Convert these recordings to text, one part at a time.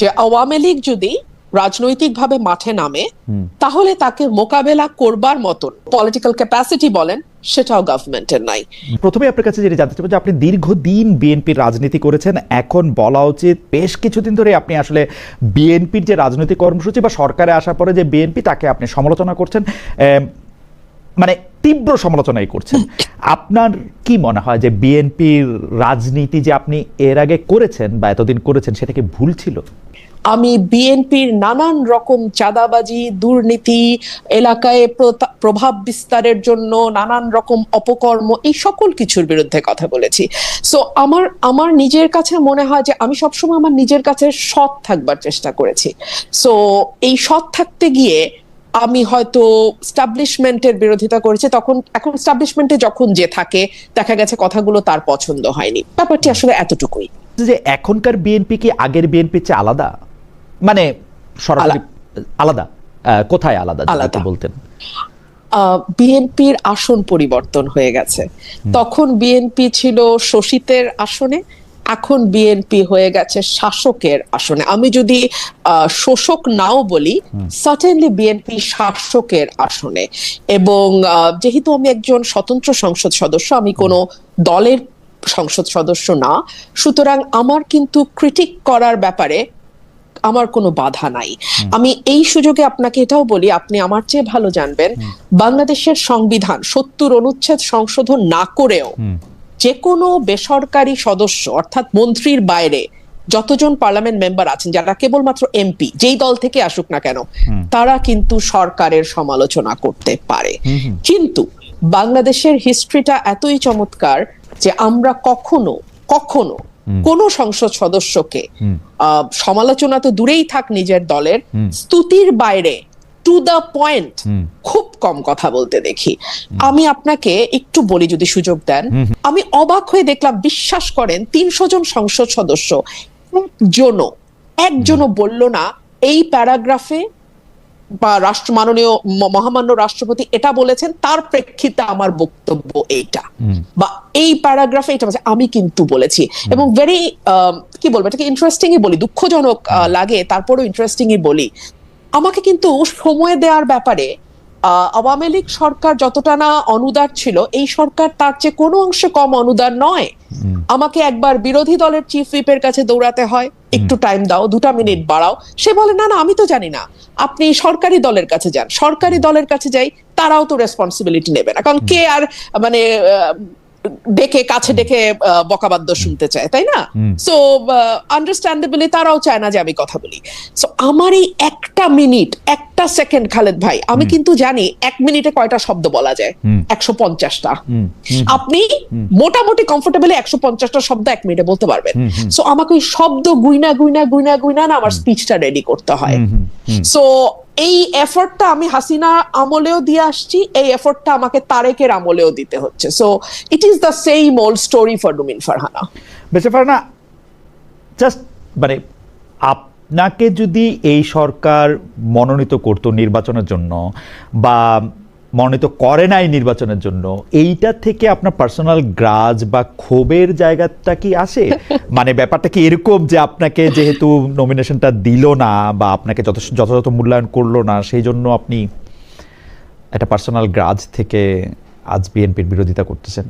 যে আওয়ামী লীগ যদি রাজনৈতিকভাবে মাঠে নামে তাহলে তাকে মোকাবেলা করবার মতন পলিটিক্যাল ক্যাপাসিটি বলেন সেটাও গভর্নমেন্টের নাই। প্রথমে আপনার কাছে যেটা জানতে চাইবো যে আপনি দীর্ঘদিন বিএনপির রাজনীতি করেছেন, এখন বলা উচিত বেশ কিছুদিন ধরে আপনি আসলে বিএনপির যে রাজনৈতিক কর্মসূচি বা সরকারে আসার পরে যে বিএনপি তাকে আপনি সমালোচনা করছেন, মানে তীব্র সমালোচনাই করছেন। আপনার কি মনে হয় যে বিএনপির রাজনীতি যে আপনি এর আগে করেছেন বা এতদিন করেছেন সেটা কি ভুল ছিল? আমি বিএনপির নানান রকম চাঁদাবাজি, দুর্নীতি, এলাকায় প্রভাব বিস্তারের জন্য নানান রকম অপকর্ম, এই সকল কিছুর বিরুদ্ধে কথা বলেছি। সো আমার নিজের কাছে মনে হয় যে আমি সবসময় আমার নিজের কাছে সৎ থাকবার চেষ্টা করেছি। সো এই সৎ থাকতে গিয়ে আমি হয়তো স্টাবলিশমেন্টের বিরোধিতা করেছি, এখন স্টাবলিশমেন্টে যখন যে থাকে দেখা গেছে কথাগুলো তার পছন্দ হয়নি। ব্যাপারটি আসলে এতটুকুই। যে এখনকার বিএনপি কি আগের বিএনপির চেয়ে আলাদা? মানে সরাসরি আলাদা, কোথায় আলাদা যদি বলতেন? বিএনপির আসন পরিবর্তন হয়ে গেছে। তখন বিএনপি ছিল শোষিতের আসনে, এখন বিএনপি হয়ে গেছে শাসকের আসনে। আমি যদি শোষক নাও বলি, সার্টেনলি বিএনপি শাসকের আসনে। এবং যেহেতু আমি একজন স্বতন্ত্র সংসদ সদস্য, আমি কোনো দলের সংসদ সদস্য না, সুতরাং আমার কিন্তু ক্রিটিক করার ব্যাপারে আমার কোনো বাধা নাই। আমি এই সুযোগে আপনাকে এটাও বলি, আপনি আমার চেয়ে ভালো জানবেন বাংলাদেশের সংবিধান 70 অনুচ্ছেদ সংশোধন না করেও যে কোনো বেসরকারি সদস্য অর্থাৎ মন্ত্রীর বাইরে যতজন পার্লামেন্ট মেম্বার আছেন, যারা কেবলমাত্র এমপি, যেই দল থেকে আসুক না কেন, তারা কিন্তু সরকারের সমালোচনা করতে পারে। কিন্তু বাংলাদেশের হিস্ট্রিটা এতই চমৎকার যে আমরা কখনো কোন সংসদ সদস্যকে সমালোচনা তো দূরেই থাক, নিজের দলের স্তুতির বাইরে টু দ্য পয়েন্ট খুব কম কথা বলতে দেখি। আমি আপনাকে একটু বলি যদি সুযোগ দেন। আমি অবাক হয়ে দেখলাম, বিশ্বাস করেন 300 জন সংসদ সদস্য একজনও বলল না এই প্যারাগ্রাফে বা মাননীয় মহামান্য রাষ্ট্রপতি এটা বলেছেন, তার প্রেক্ষিতে আমার বক্তব্য এইটা, বা এই প্যারাগ্রাফে এটা আমি কিন্তু বলেছি। এবং ভেরি কি বলবো, এটাকে ইন্টারেস্টিংই বলি, দুঃখজনক লাগে তারপরেও ইন্টারেস্টিংই বলি। আমাকে কিন্তু সময় দেওয়ার ব্যাপারে আওয়ামী লীগ সরকার যতটা না অনুদার ছিল, এই সরকার তার চেয়ে কোনো অংশে কম অনুদার নয়। আমাকে একবার বিরোধী দলের চিফ হুইপের কাছে দৌড়াতে হয়, একটু টাইম দাও, 2 মিনিট বাড়াও। সে বলে না আমি তো জানি না, আপনি সরকারি দলের কাছে যান। সরকারি দলের কাছে যাই, তারাও তো রেসপন্সিবিলিটি নেবে না, কারণ কে আর মানে কাছে ডেকে বকাবাদ্য শুনতে চায়, তাই না? সো আন্ডারস্ট্যান্ডেবলি তারাও চায় না যে আমি কথা বলি। সো আমার এই 1 মিনিট 1 সেকেন্ড, খালেদ ভাই, আমি কিন্তু জানি 1 মিনিটে কয়টা শব্দ বলা যায়, 150টা। আপনি মোটামুটি কমফোর্টেবলি 150টা শব্দ 1 মিনিটে বলতে পারবেন। সো আমাকে ওই শব্দ গুইনা না আমার স্পিচটা রেডি করতে হয়। সো এই এফর্টটা আমি হাসিনা আমলেও দিয়ে আসছি, এই এফর্টটা আমাকে তারেকের আমলেও দিতে হচ্ছে। So it is the same old story for ডুমিন ফারহানা। বেঁচে ফারহানা, জাস্ট মানে আপনাকে যদি এই সরকার মনোনীত করতো নির্বাচনের জন্য বা মনোনীত করে নাই নির্বাচনের জন্য, এইটা থেকে আপনার পার্সোনাল গ্রাজ বা ক্ষোভের জায়গাটা কি আসে? মানে ব্যাপারটা কি এরকম যে আপনাকে যেহেতু নমিনেশনটা দিল না বা আপনাকে যথাযথ মূল্যায়ন করলো না, সেই জন্য আপনি একটা পার্সোনাল গ্রাজ থেকে আজ বিএনপির বিরোধিতা করতেছেন?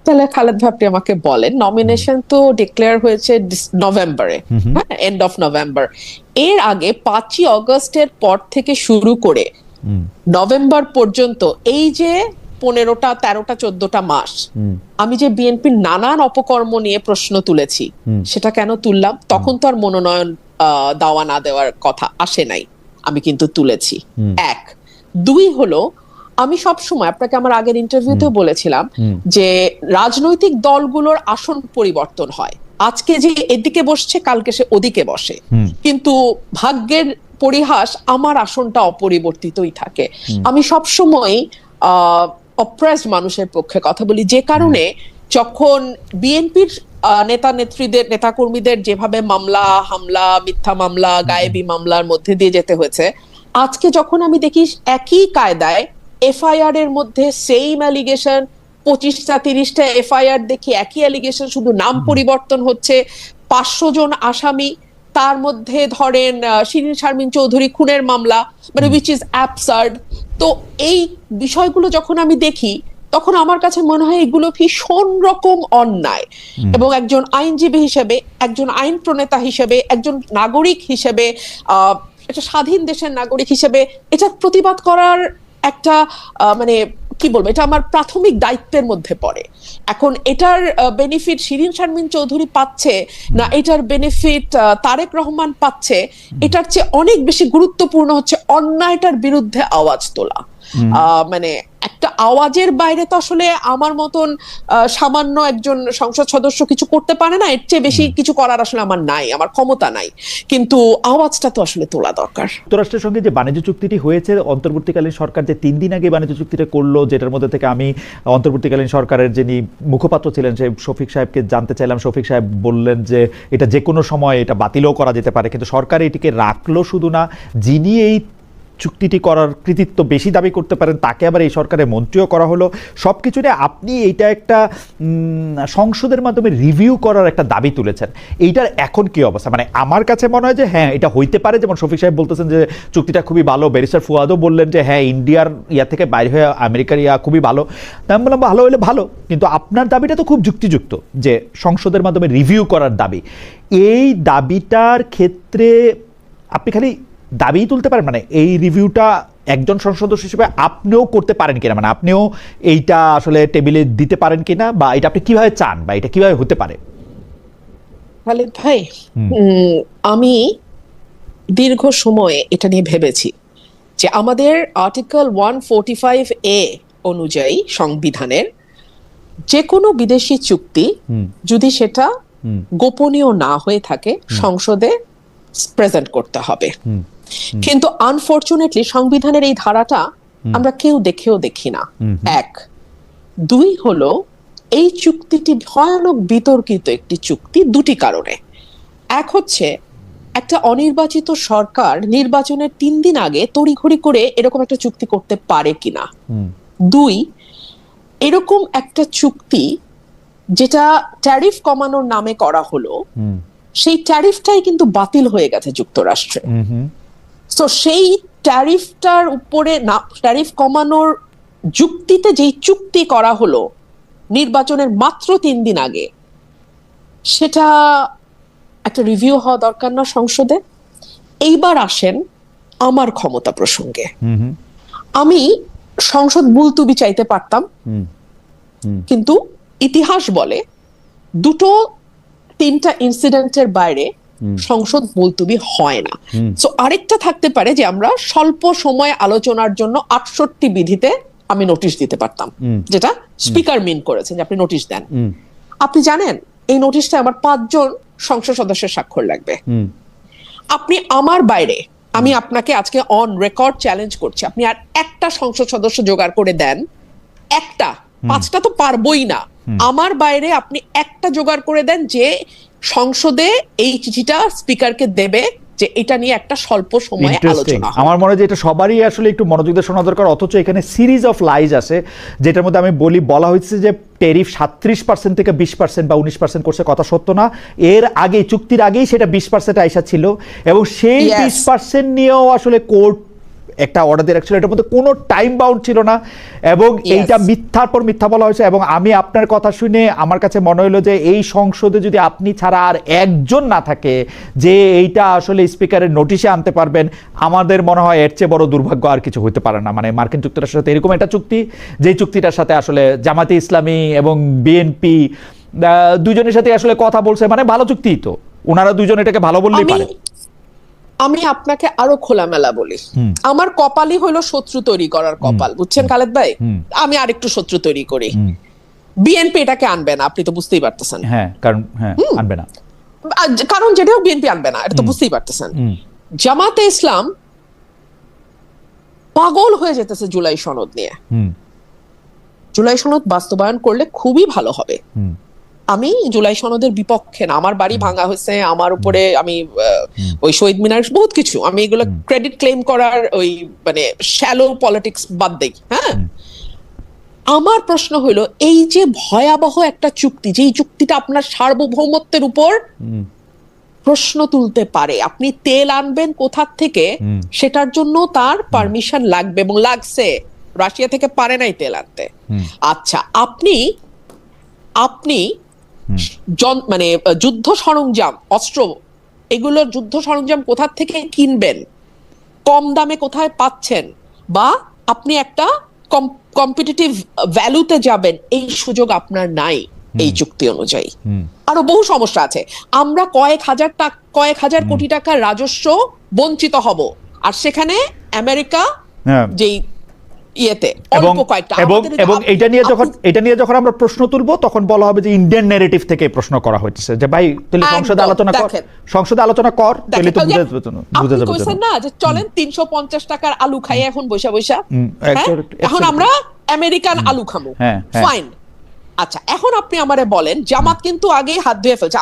তাহলে খালেদ ভাই আপনি আমাকে বলেন, নমিনেশন তো ডিক্লেয়ার হয়েছে নভেম্বরে, এন্ড অফ নভেম্বর। এর আগে 5ই অগস্টের পর থেকে শুরু করে নভেম্বর পর্যন্ত এই যে 15টা 13টা 14টা মাস আমি যে বিএনপির নানান অপকর্ম নিয়ে প্রশ্ন তুলেছি, সেটা কেন তুললাম? তখন তো আর মনোনয়ন দেওয়া না দেওয়ার কথা আসে নাই, আমি কিন্তু তুলেছি। 1 2 হলো, আমি সব সময় আপনাকে আমার আগের ইন্টারভিউতেও বলেছিলাম যে রাজনৈতিক দলগুলোর আসন পরিবর্তন হয়। আজকে যে এদিকে বসছে, কালকে সে ওদিকে বসে, কিন্তু ভাগ্যের পরিহাস আমার আসনটা অপরিবর্তিতই থাকে। আমি সব সময় অপ্রেসড মানুষের পক্ষে কথা বলি, যে কারণে যখন বিএনপির নেতাকর্মীদের যেভাবে মামলা হামলা, মিথ্যা মামলা, গায়েবী মামলার মধ্যে দিয়ে যেতে হয়েছে, আজকে যখন আমি দেখি একই কায়দায় এফআইআর এর মধ্যে সেম অ্যালিগেশন, 25টা 30টা এফআইআর দেখি একই অ্যালিগেশন, শুধু নাম পরিবর্তন হচ্ছে, 500 জন আসামি, তার মধ্যে ধরেন শিরিন শারমিন চৌধুরী খুনের মামলা, মানে উইচ ইজ অ্যাবসার্ড। তো এই বিষয়গুলো যখন আমি দেখি তখন আমার কাছে মনে হয় এগুলো ভীষণ রকম অন্যায়, এবং একজন আইনজীবী হিসেবে, একজন আইন প্রণেতা হিসেবে, একজন নাগরিক হিসেবে, একটা স্বাধীন দেশের নাগরিক হিসেবে এটা প্রতিবাদ করার একটা মানে কি বলবো, এটা আমার প্রাথমিক দায়িত্বের মধ্যে পড়ে। এখন এটার বেনিফিট শিরিন শারমিন চৌধুরী পাচ্ছে না এটার বেনিফিট তারেক রহমান পাচ্ছে, এটার চেয়ে অনেক বেশি গুরুত্বপূর্ণ হচ্ছে অন্যায়টার বিরুদ্ধে আওয়াজ তোলা। মানে একটা আওয়াজের বাইরে তো আসলে আমার মতন সামান্য একজন সংসদ সদস্য কিছু করতে পারে না, এর চেয়ে বেশি কিছু করার আসলে আমার নাই, আমার ক্ষমতা নাই, কিন্তু আওয়াজটা তো আসলে তোলা দরকার। যুক্তরাষ্ট্রের সঙ্গে যে বাণিজ্য চুক্তিটি হয়েছে, অন্তর্বর্তীকালীন সরকার যে 3 দিন আগে বাণিজ্য চুক্তিটা করলো, যেটার মধ্যে থেকে আমি অন্তর্বর্তীকালীন সরকারের যিনি মুখপাত্র ছিলেন সেই শফিক সাহেবকে জানতে চাইলাম। শফিক সাহেব বললেন যে এটা যে কোনো সময় এটা বাতিলও করা যেতে পারে, কিন্তু সরকার এটিকে রাখলো শুধু না, যিনি এই চুক্তিটি করার কৃতিত্ব বেশি দাবি করতে পারেন তাকে আবার এই সরকারের মন্ত্রীও করা হলো। সব কিছু নিয়ে আপনি এইটা একটা সংসদের মাধ্যমে রিভিউ করার একটা দাবি তুলেছেন, এইটার এখন কি অবস্থা? মানে আমার কাছে মনে হয় যে হ্যাঁ এটা হইতে পারে, যেমন শফিক সাহেব বলতেছেন যে চুক্তিটা খুবই ভালো, ব্যারিস্টার ফুয়াদও বললেন যে হ্যাঁ ইন্ডিয়ার ইয়া থেকে বাইরে হয়ে আমেরিকার ইয়া খুবই ভালো। তাই আমি বললাম ভালো হলে ভালো, কিন্তু আপনার দাবিটা তো খুব যুক্তিযুক্ত যে সংসদের মাধ্যমে রিভিউ করার দাবি। এই দাবিটার ক্ষেত্রে আপনি খালি দাবি তুলতে পারেন, মানে এই রিভিউটা একজন সংসদ সদস্য হিসেবে আপনিও করতে পারেন কিনা, মানে আপনিও এইটা আসলে টেবিলে দিতে পারেন কিনা, বা এটা আপনি কিভাবে চান, বা এটা কিভাবে হতে পারে? খালিদ ভাই, আমি দীর্ঘ সময়ে এটা নিয়ে ভেবেছি যে আমাদের আর্টিকেল 145A অনুযায়ী সংবিধানের যে কোনো বিদেশি চুক্তি যদি সেটা গোপনীয় না হয়ে থাকে সংসদে প্রেজেন্ট করতে হবে, কিন্তু আনফরচুনেটলি সংবিধানের এই ধারাটা আমরা কেউ দেখেও দেখি না। এক, দুই হলো এই চুক্তিটি ভয়ানক বিতর্কিত একটি চুক্তি দুটি কারণে। এক হচ্ছে একটা অনির্বাচিত সরকার নির্বাচনের 3 দিন আগে তড়িঘড়ি করে এরকম একটা চুক্তি করতে পারে কিনা। দুই, এরকম একটা চুক্তি যেটা ট্যারিফ কমানোর নামে করা হলো, সেই ট্যারিফটাই কিন্তু বাতিল হয়ে গেছে যুক্তরাষ্ট্রে। তো সেই ট্যারিফটার উপরে না, ট্যারিফ কমানোর যুক্তিতে যেই চুক্তি করা হলো নির্বাচনের মাত্র 3 দিন আগে, সেটা একটা রিভিউ হওয়া দরকার না সংসদে? এইবার আসেন আমার ক্ষমতা প্রসঙ্গে। আমি সংসদ মুলতুবি চাইতে পারতাম, কিন্তু ইতিহাস বলে 2-3টা ইনসিডেন্টের বাইরে সংসদ মুলতুবি হয় না। সো আরেকটা থাকতে পারে যে আমরা স্বল্প সময় আলোচনার জন্য 68 বিধিতে আমি নোটিশ দিতে পারতাম, যেটা স্পিকার মিন করেছেন যে আপনি নোটিশ দেন। আপনি জানেন এই নোটিশটা আমার 5 জন সংসদ সদস্যের স্বাক্ষর লাগবে। আপনি আমার বাইরে, আমি আপনাকে আজকে অন রেকর্ড চ্যালেঞ্জ করছি, আপনি আর একটা সংসদ সদস্য জোগাড় করে দেন, একটা, 5টা তো পারবই না, আমার বাইরে আপনি একটা জোগাড় করে দেন যে সংসদে এই চিঠিটা স্পিকারকে দেবে যে এটা নিয়ে একটা স্বল্প সময়ে আলোচনা হয়। আমার মনে হয় যে এটা সবারই আসলে একটু মনোযোগ দিয়ে শোনা দরকার। অথচ এখানে সিরিজ অফ লাইজ আছে, যেটার মধ্যে আমি বলা হয়েছে যে ট্যারিফ 37% থেকে 20% বা 19% করছে, কথা সত্য না। এর আগে চুক্তির আগেই সেটা 20% আইসা ছিল, এবং সেই 20% নিয়েও আসলে কোর্ট একটা অর্ডার দিয়ে রাখছিল, এটার মধ্যে কোনো টাইম বাউন্ড ছিল না, এবং এইটা মিথ্যার পর মিথ্যা বলা হয়েছে। এবং আমি আপনার কথা শুনে আমার কাছে মনে হলো যে এই সংসদে যদি আপনি ছাড়া আর একজন না থাকে যে এইটা আসলে স্পিকারের নোটিশে আনতে পারবেন, আমাদের মনে হয় এর চেয়ে বড় দুর্ভাগ্য আর কিছু হতে পারে না। মানে মার্কিন যুক্তরাষ্ট্রের সাথে এরকম একটা চুক্তি, যেই চুক্তিটার সাথে আসলে জামাতে ইসলামী এবং বিএনপি দুজনের সাথে আসলে কথা বলছে, মানে ভালো চুক্তি, তো ওনারা দুজন এটাকে ভালো বললেই পারে। আমি আপনাকে আরো খোলামেলা বলি, আমার কপালই হলো শত্রু তৈরি করার কপাল, বুঝছেন খালেদ ভাই? আমি আরেকটু শত্রু তৈরি করি। বিএনপি এটাকে আনবে না, আপনি তো বুঝতেই পারতেছেন। হ্যাঁ, কারণ আনবে না, কারণ যেটাও বিএনপি আনবে না, এটা তো বুঝতেই পারতেছেন। জামাতে ইসলাম পাগল হয়ে যেতেছে জুলাই সনদ নিয়ে। জুলাই সনদ বাস্তবায়ন করলে খুবই ভালো হবে। আমি জুলাই সনদের বিপক্ষে না, আমার বাড়ি ভাঙা হয়েছে, আমার উপরে আমি ওই শহীদ মিনার বহুত কিছু, আমি এগুলো ক্রেডিট ক্লেম করার ওই মানে শ্যালো পলিটিক্স বাদ দেই। হ্যাঁ, আমার প্রশ্ন হলো এই যে ভয়াবহ একটা চুক্তি, যেই চুক্তিটা আপনার সার্বভৌমত্বের উপর প্রশ্ন তুলতে পারে। আপনি তেল আনবেন কোথা থেকে, সেটার জন্য তার পারমিশন লাগবে, এবং লাগছে। রাশিয়া থেকে পারে নাই তেল আনতে। আচ্ছা, আপনি মানে যুদ্ধ সরঞ্জাম, অস্ত্র, এগুলোর যুদ্ধ সরঞ্জাম কোথা থেকে কিনবেন, কম দামে কোথায় পাচ্ছেন, বা আপনি একটা কম্পিটিটিভ ভ্যালুতে যাবেন, এই সুযোগ আপনার নাই এই চুক্তি অনুযায়ী। আরো বহু সমস্যা আছে। আমরা কয়েক হাজার কোটি টাকার রাজস্ব বঞ্চিত হব, আর সেখানে আমেরিকা যেই ইয়েতে অল্প কয়েকটা, এবং এটা নিয়ে যখন আমরা প্রশ্ন তুলবো তখন বলা হবে যে ইন্ডিয়ান ন্যারেটিভ থেকে প্রশ্ন করা হচ্ছে, যে ভাই তাহলে সংসদে আলোচনা কর, তাহলে তো বুঝে যাবে। কইছেন না যে চলেন 350 টাকার আলু খাই এখন বৈশা বৈশা, এখন আমরা আমেরিকান আলু খাবো, ফাইন। আচ্ছা, এখন আপনি আমারে বলেন, জামাত কিন্তু আগে হাত ধুয়ে ফেলছে,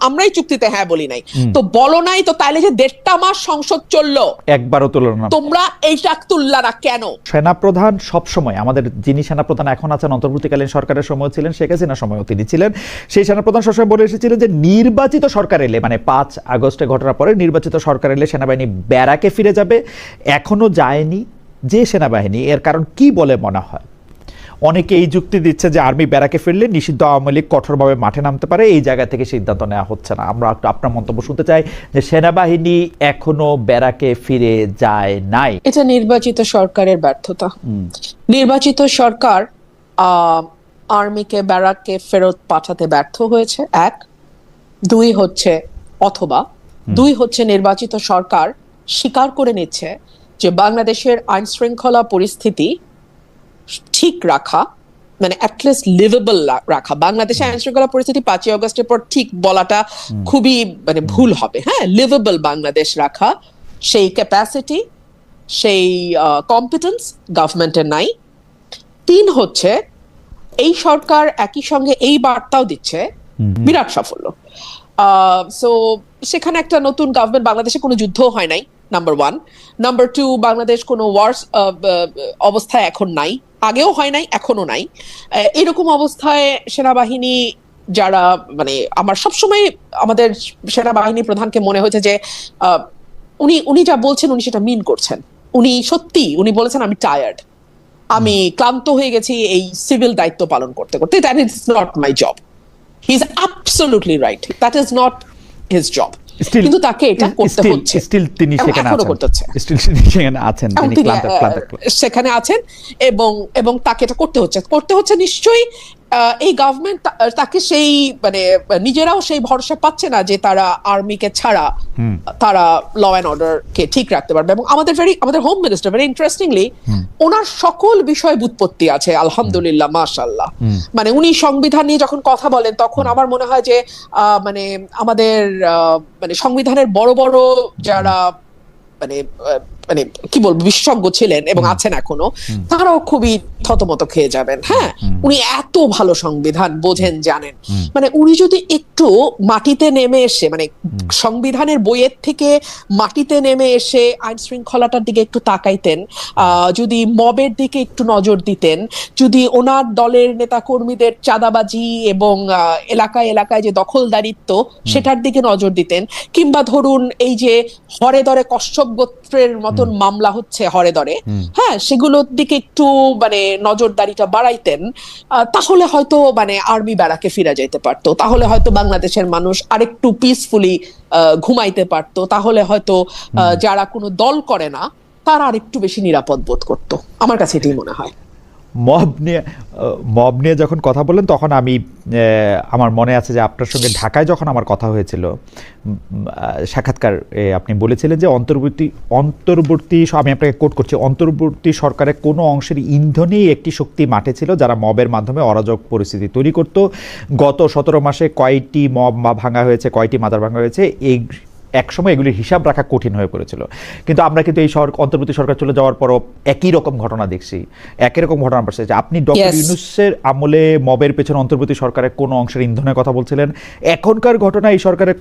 আমরাই চুক্তিতে হ্যাঁ বলি নাই, তো বলো নাই তো তাইলে যে 1.5 মাস সংসদ চললো, একবারও তুললো না, তোমরা এইটা তুললা না কেন? সেনাপ্রধান সবসময়, আমাদের যিনি সেনাপ্রধান এখন আছেন, অন্তর্বর্তীকালীন সরকারের সময় ছিলেন, শেখ হাসিনার সময়ও তিনি ছিলেন, সেই সেনাপ্রধান সবসময় বলে এসেছিলেন যে নির্বাচিত সরকার এলে, মানে 5 আগস্টে ঘটনার পরে নির্বাচিত সরকার এলে সেনাবাহিনী ব্যারাকে ফিরে যাবে। এখনো যায়নি যে সেনাবাহিনী, এর কারণ কি বলে মনে হয়? অনেকে এই যুক্তি দিচ্ছে যে আর্মি ব্যারাকে ফিরলে নিষিদ্ধ আওয়ামী লীগ কঠোরভাবে মাঠে নামতে পারে, এই জায়গা থেকে সিদ্ধান্ত নেওয়া হচ্ছে না। আমরা একটু আপনার মন্তব্য শুনতে চাই যে সেনাবাহিনী এখনো ব্যারাকে ফিরে যায় নাই। এটা নির্বাচিত সরকারের ব্যর্থতা। নির্বাচিত সরকার আর্মিকে ব্যারাকে ফেরত পাঠাতে ব্যর্থ হয়েছে, 1। 2 হচ্ছে নির্বাচিত সরকার স্বীকার করে নিচ্ছে যে বাংলাদেশের আইন শৃঙ্খলা পরিস্থিতি ঠিক রাখা, মানে অ্যাটলিস্ট লিভেবল রাখা। বাংলাদেশের আইন শৃঙ্খলা পরিস্থিতি 5ই আগস্টের পর ঠিক বলাটা খুবই মানে ভুল হবে। হ্যাঁ, লিভেবল বাংলাদেশ রাখা, সেই ক্যাপাসিটি, সেই কম্পিটেন্স গভর্নমেন্টের নাই। 3 হচ্ছে এই সরকার একই সঙ্গে এই বার্তাও দিচ্ছে, বিরাট সাফল্য। সো সেখানে একটা নতুন গভর্নমেন্ট, বাংলাদেশে কোনো যুদ্ধ হয় নাই, নাম্বার 1। নাম্বার 2, বাংলাদেশ কোনো ওয়ার্স অবস্থায় এখন নাই, আগেও হয় নাই, এখনো নাই। এরকম অবস্থায় সেনাবাহিনী যারা, মানে আমার সবসময় আমাদের সেনাবাহিনী প্রধানকে মনে হয়েছে যে উনি যা বলছেন উনি সেটা মিন করছেন। উনি বলেছেন আমি টায়ার্ড, আমি ক্লান্ত হয়ে গেছি এই সিভিল দায়িত্ব পালন করতে করতে, that is not my job. He is absolutely right, that is not his job. কিন্তু তাকে এটা করতে হচ্ছে, তিনি সেখানে আছেন, সেখানে আছেন, এবং তাকে এটা করতে হচ্ছে নিশ্চয়ই। এই গভর্নমেন্ট তাকে সেই, মানে নিজেরাও সেই ভরসা পাচ্ছে না যে তারা আর্মিকে ছাড়া তারা ল অ্যান্ড অর্ডার কে ঠিক রাখতে পারবে। এবং আমাদের হোম মিনিস্টার ভেরি ইন্টারেস্টিংলি, ওনার সকল বিষয় বুৎপত্তি আছে, আলহামদুলিল্লাহ, মাশাআল্লাহ। মানে উনি সংবিধান নিয়ে যখন কথা বলেন তখন আমার মনে হয় যে মানে আমাদের মানে সংবিধানের বড় বড় যারা মানে মানে কি বলবো বিশেষজ্ঞ ছিলেন এবং আছেন এখনো, তারাও খুবই থতমত খেয়ে যাবেন। হ্যাঁ, উনি এত ভালো সংবিধান বোঝেন, জানেন। মানে উনি যদি একটু মাটিতে নেমে এসে, মানে সংবিধানের বইয়ের থেকে মাটিতে নেমে এসে আইন শৃঙ্খলাটার দিকে একটু তাকাইতেন, যদি মবের দিকে একটু নজর দিতেন, যদি ওনার দলের নেতা কর্মীদের চাঁদাবাজি এবং এলাকায় এলাকায় যে দখলদারিত্ব সেটার দিকে নজর দিতেন, কিংবা ধরুন এই যে হরে দরে কশ্যপ গোত্রের মতন মামলা হচ্ছে হরে দরে, হ্যাঁ, সেগুলোর দিকে একটু মানে নজরদারিটা বাড়াইতেন, তাহলে হয়তো মানে আর্মি ব্যারাকে ফিরে যেতে পারতো, তাহলে হয়তো বাংলাদেশের মানুষ আরেকটু পিসফুলি ঘুমাইতে পারতো, তাহলে হয়তো যারা কোনো দল করে না তারা আরেকটু বেশি নিরাপদ বোধ করতো। আমার কাছে এটাই মনে হয়। মব নিয়ে যখন কথা বললেন তখন আমার মনে আছে যে আপনার সঙ্গে ঢাকায় যখন আমার কথা হয়েছিল, সাক্ষাৎকার আপনি বলেছিলেন যে অন্তর্বর্তী আমি আপনাকে কোট করছি, অন্তর্বর্তী সরকারের কোনো অংশের ইন্ধনেই একটি শক্তি মাঠে ছিল যারা মবের মাধ্যমে অরাজক পরিস্থিতি তৈরি করত। গত 17 মাসে কয়টি মব ভাঙা হয়েছে, কয়টি মাজার ভাঙা হয়েছে, এই একসময় এগুলির হিসাব রাখা কঠিন হয়ে পড়েছিল। কিন্তু আমরা কিন্তু এই অন্তর্বর্তী সরকার চলে যাওয়ার পরও একই রকম ঘটনা দেখছি, একই রকম ঘটনা পাচ্ছে। আপনি ডক্টর ইউনূসের আমলে মবের পেছনে অন্তর্বর্তী সরকারের কোন অংশের ইন্ধনের কথা বলছিলেন, এখনকার ঘটনা এই সরকারের